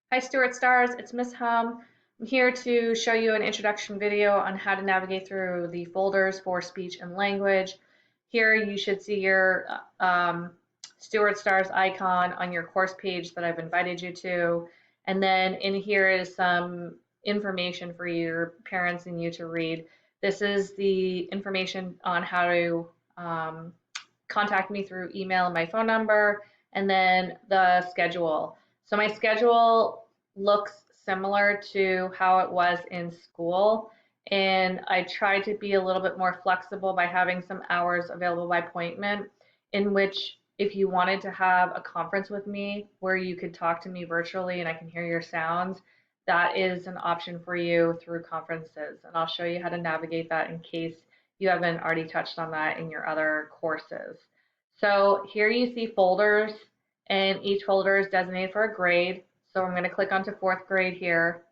Hi Stewart Stars, it's Miss Hum. I'm here to show you an introduction video on how to navigate through the folders for speech and language. Here you should see your Stewart Stars icon on your course page that I've invited you to. And then in here is some information for your parents and you to read. This is the information on how to contact me through email and my phone number, and then the schedule. So my schedule looks similar to how it was in school, and I tried to be a little bit more flexible by having some hours available by appointment, in which if you wanted to have a conference with me where you could talk to me virtually and I can hear your sounds, that is an option for you through conferences. And I'll show you how to navigate that in case you haven't already touched on that in your other courses. So here you see folders, and each folder is designated for a grade. So I'm going to click onto fourth grade here.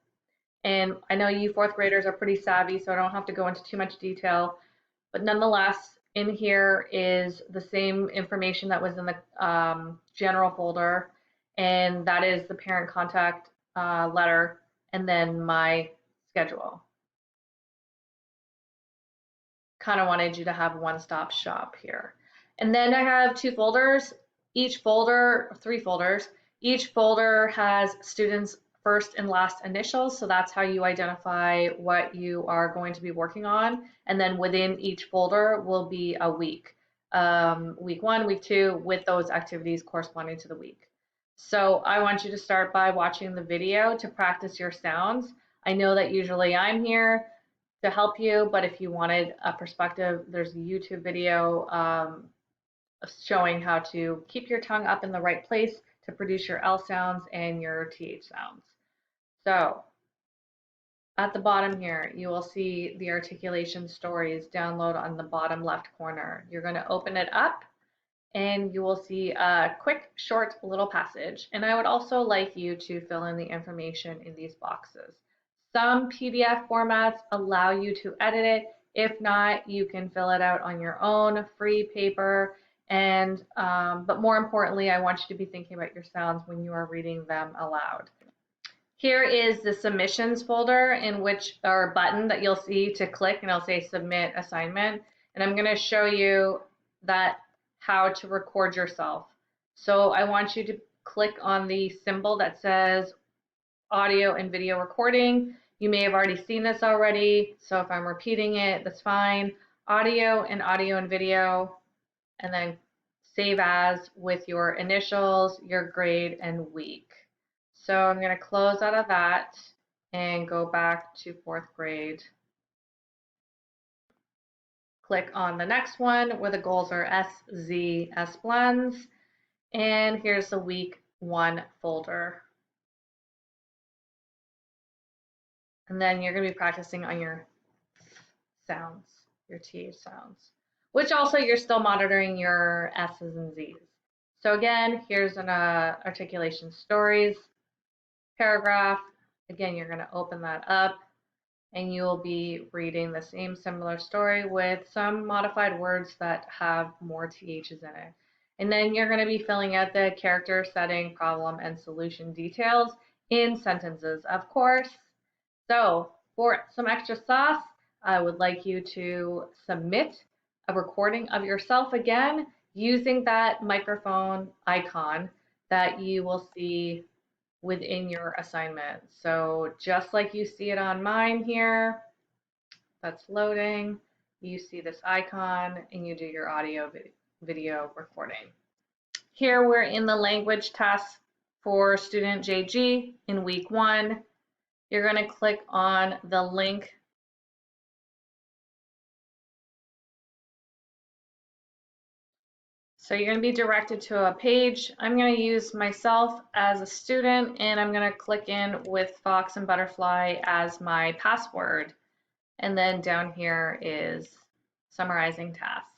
And I know you fourth graders are pretty savvy, so I don't have to go into too much detail. But nonetheless, in here is the same information that was in the general folder, and that is the parent contact letter, and then my schedule. Kind of wanted you to have one-stop shop here. And then I have two folders, each folder, three folders. Each folder has students' first and last initials, so that's how you identify what you are going to be working on. And then within each folder will be a week. Week 1, week 2, with those activities corresponding to the week. So I want you to start by watching the video to practice your sounds. I know that usually I'm here to help you, but if you wanted a perspective, there's a YouTube video showing how to keep your tongue up in the right place to produce your L sounds and your TH sounds. So at the bottom here, you will see the articulation stories download on the bottom left corner. You're going to open it up and you will see a quick, short little passage. And I would also like you to fill in the information in these boxes. Some PDF formats allow you to edit it. If not, you can fill it out on your own, free paper. And but more importantly, I want you to be thinking about your sounds when you are reading them aloud. Here is the submissions folder, in which, or button that you'll see to click, and it'll say submit assignment. And I'm going to show you that how to record yourself. So I want you to click on the symbol that says audio and video recording. You may have already seen this already, so if I'm repeating it, that's fine. Audio and video, and then save as with your initials, your grade, and week. So I'm going to close out of that and go back to fourth grade. Click on the next one where the goals are SZS blends, and here's the week 1 folder. And then you're going to be practicing on your sounds, your TH sounds, which also you're still monitoring your S's and Z's. So again, here's an articulation stories paragraph. Again, you're going to open that up and you will be reading the same similar story with some modified words that have more THs in it. And then you're going to be filling out the character, setting, problem, and solution details in sentences, of course. So for some extra sauce, I would like you to submit a recording of yourself again using that microphone icon that you will see within your assignment. So just like you see it on mine here, that's loading, you see this icon and you do your audio video recording. Here we're in the language test for student JG in week 1. You're going to click on the link so you're going to be directed to a page. I'm going to use myself as a student and I'm going to click in with Fox and Butterfly as my password. And then down here is summarizing tasks.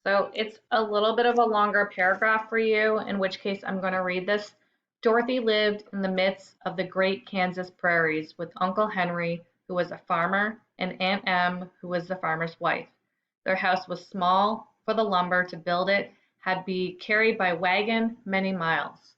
So it's a little bit of a longer paragraph for you, in which case I'm going to read this. Dorothy lived in the midst of the great Kansas prairies with Uncle Henry, who was a farmer, and Aunt Em, who was the farmer's wife. Their house was small, for the lumber to build it had to be carried by wagon many miles.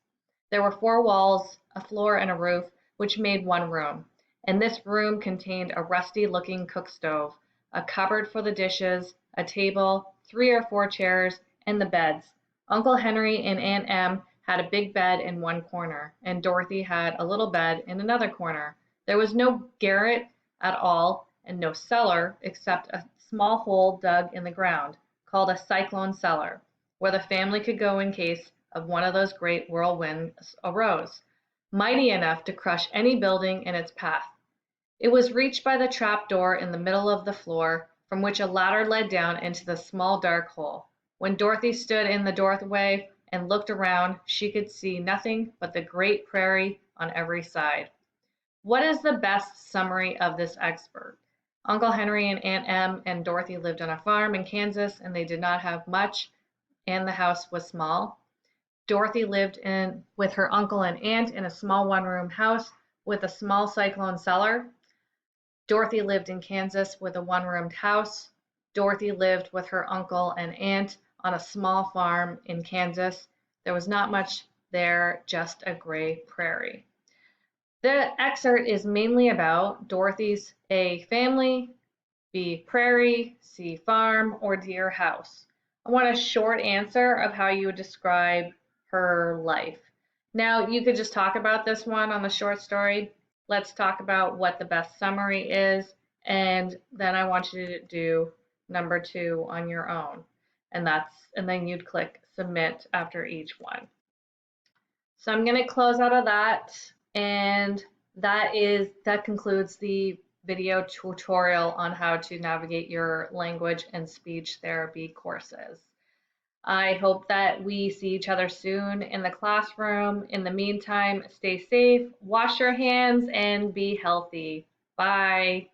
There were 4 walls a floor, and a roof, which made one room. And this room contained a rusty-looking cook stove, a cupboard for the dishes, a table, 3 or 4 chairs, and the beds. Uncle Henry and Aunt Em had a big bed in one corner, and Dorothy had a little bed in another corner. There was no garret at all, and no cellar except a small hole dug in the ground, called a cyclone cellar, where the family could go in case of one of those great whirlwinds arose, mighty enough to crush any building in its path. It was reached by the trap door in the middle of the floor, from which a ladder led down into the small dark hole. When Dorothy stood in the doorway and looked around, she could see nothing but the great prairie on every side. What is the best summary of this expert? Uncle Henry and Aunt Em and Dorothy lived on a farm in Kansas, and they did not have much, and the house was small. Dorothy lived with her uncle and aunt in a small one-room house with a small cyclone cellar. Dorothy lived in Kansas with a one-roomed house. Dorothy lived with her uncle and aunt on a small farm in Kansas. There was not much there, just a gray prairie. The excerpt is mainly about Dorothy's A, family, B, prairie, C, farm, or D, house. I want a short answer of how you would describe her life. Now, you could just talk about this one on the short story. Let's talk about what the best summary is, and then I want you to do number 2 on your own. And then you'd click submit after each one. So I'm going to close out of that, and that concludes the video tutorial on how to navigate your language and speech therapy courses. I hope that we see each other soon in the classroom. In the meantime, stay safe, wash your hands, and be healthy. Bye.